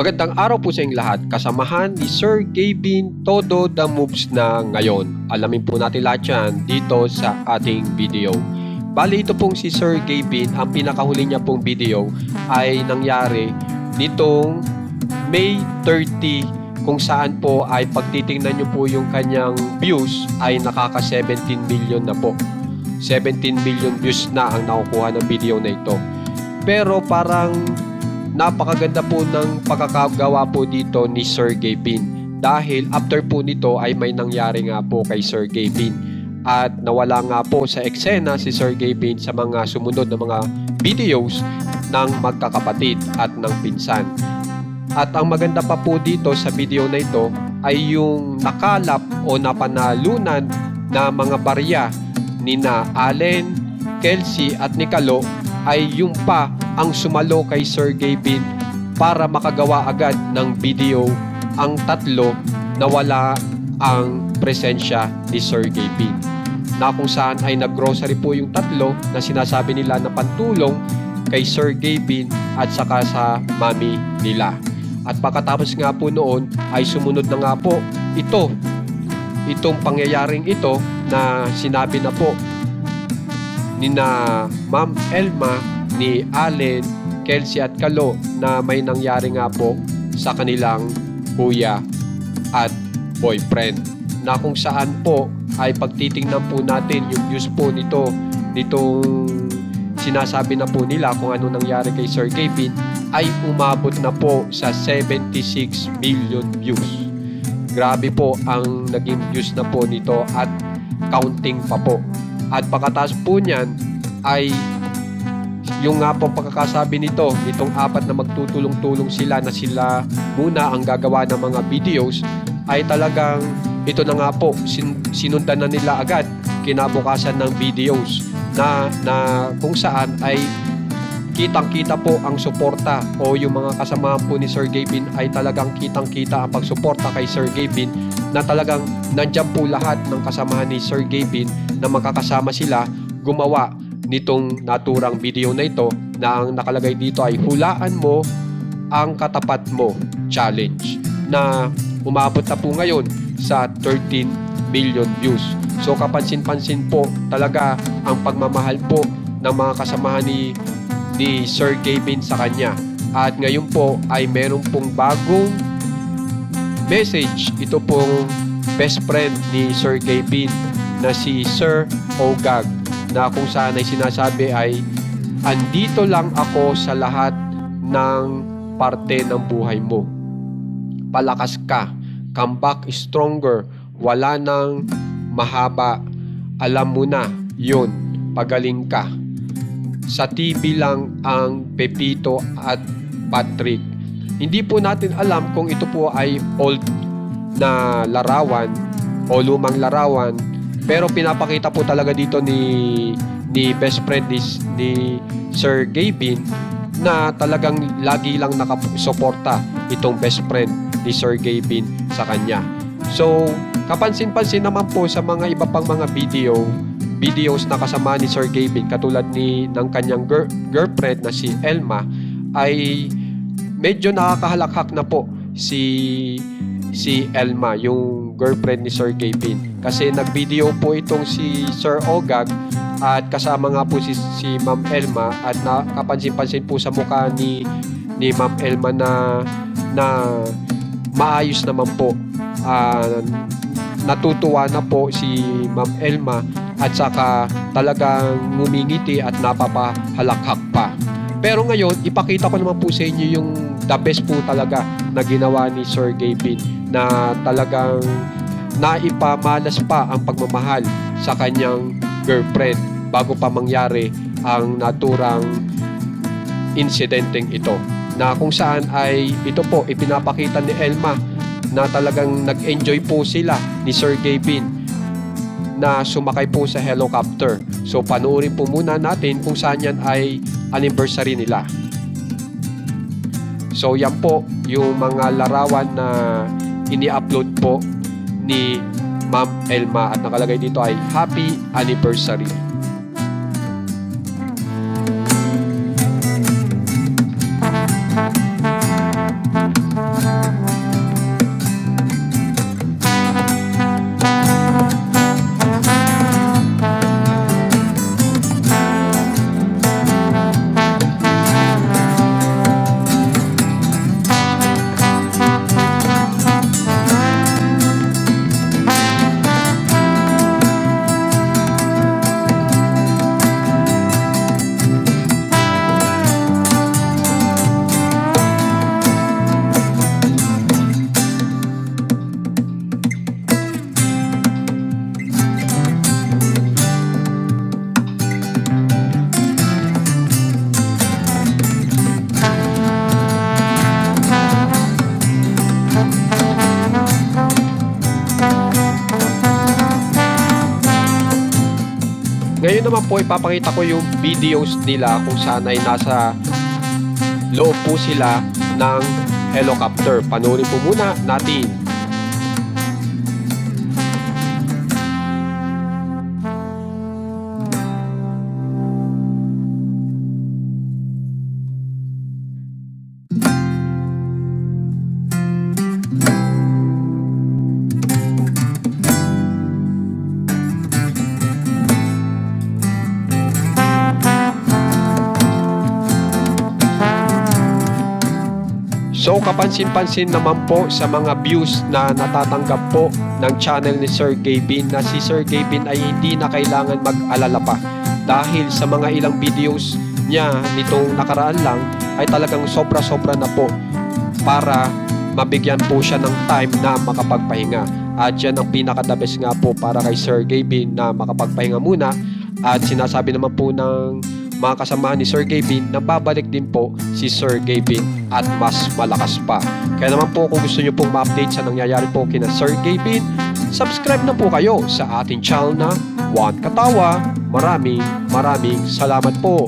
Magandang araw po sa inyong lahat. Kasamahan ni Sir Gavin todo the moves na ngayon. Alamin po natin lahat yan dito sa ating video. Bali ito pong si Sir Gavin, ang pinakahuli niya pong video ay nangyari nitong May 30, kung saan po ay pagtitingnan nyo po yung kanyang views ay nakaka 17 million na po. 17 million views na ang nakukuha ng video na ito. Pero parang napakaganda po ng pagkakagawa po dito ni Sir Gavin, dahil after po nito ay may nangyari nga po kay Sir Gavin at nawala nga po sa eksena si Sir Gavin sa mga sumunod na mga videos ng magkakapatid at ng pinsan. At ang maganda pa po dito sa video na ito ay yung nakalap o napanalunan na mga barya ni na Allen, Kelsey at ni Kalo ay yung pa ang sumalo kay Sir Gavin para makagawa agad ng video ang tatlo na wala ang presensya ni Sir Gavin, na kung saan ay naggrocery po yung tatlo na sinasabi nila na pantulong kay Sir Gavin at saka sa mami nila. At pagkatapos nga po noon ay sumunod na nga po itong pangyayaring ito na sinabi na po ni na Ma'am Elma, ni Allen, Kelsey at Kalo na may nangyari nga po sa kanilang kuya at boyfriend, na kung saan po ay pagtitingnan po natin yung views po nitong sinasabi na po nila kung ano nangyari kay Sir Gavin ay umabot na po sa 76 million views. Grabe po ang naging views na po nito at counting pa po. At pagkatapos po niyan ay yung nga po pagkakasabi nitong apat na magtutulong-tulong sila na sila muna ang gagawa ng mga videos ay talagang ito na nga po sinundan na nila agad kinabukasan ng videos na kung saan ay kitang-kita po ang suporta o yung mga kasamahan po ni Sir Gavin ay talagang kitang-kita ang pagsuporta kay Sir Gavin, na talagang nandyan po lahat ng kasamahan ni Sir Gavin na makakasama sila gumawa nitong naturang video na ito, na ang nakalagay dito ay hulaan mo ang katapat mo challenge, na umabot na po ngayon sa 13 million views. So kapansin-pansin po talaga ang pagmamahal po ng mga kasamahan ni Sir Gavin sa kanya. At ngayon po ay meron pong bagong message. Ito pong best friend ni Sir Gavin na si Sir Ogag, na kung saan ay sinasabi ay andito lang ako sa lahat ng parte ng buhay mo. Palakas ka, come back stronger, wala nang mahaba, alam mo na yun, pagaling ka. Sa TV lang ang Pepito at Patrick. Hindi po natin alam kung ito po ay old na larawan o lumang larawan, pero pinapakita po talaga dito ni best friend ni Sir Gavin na talagang lagi lang nakasuporta itong best friend ni Sir Gavin sa kanya. So kapansin-pansin naman po sa mga iba pang mga videos na kasama ni Sir Gavin, katulad ng kanyang girlfriend na si Elma, ay medyo nakakahalakhak na po si Elma, yung girlfriend ni Sir Gavin, kasi nagvideo po itong si Sir Ogag at kasama nga po si Ma'am Elma, at nakapansin-pansin po sa mukha ni Ma'am Elma na maayos naman po. Natutuwa na po si Ma'am Elma at saka talagang ngumingiti at napapahalakhak pa. Pero ngayon, ipakita ko naman po sa inyo yung the best po talaga na ginawa ni Sir Gavin, na talagang naipamalas pa ang pagmamahal sa kanyang girlfriend bago pa mangyari ang naturang insidenteng ito, na kung saan ay ito po ipinapakita ni Elma na talagang nag-enjoy po sila ni Sir Gavin na sumakay po sa helicopter. So panoorin po muna natin kung saan yan ay anniversary nila. So yan po yung mga larawan na ini-upload po ni Ma'am Elma at nakalagay dito ay Happy Anniversary. naman po ipapakita ko yung videos nila kung saan ay nasa loob po sila ng helicopter. Panoorin po muna natin. So kapansin-pansin naman po sa mga views na natatanggap po ng channel ni Sir Gavin na si Sir Gavin ay hindi na kailangan mag-alala pa dahil sa mga ilang videos niya nitong nakaraan lang ay talagang sobra-sobra na po para mabigyan po siya ng time na makapagpahinga. At yan ang pinaka-the best nga po para kay Sir Gavin na makapagpahinga muna. At sinasabi naman po ng mga kasamahan ni Sir Gavin na babalik din po si Sir Gavin at mas malakas pa. Kaya naman po kung gusto nyo pong ma-update sa nangyayari po kina Sir Gavin, subscribe na po kayo sa ating channel na One Katawa. Maraming salamat po.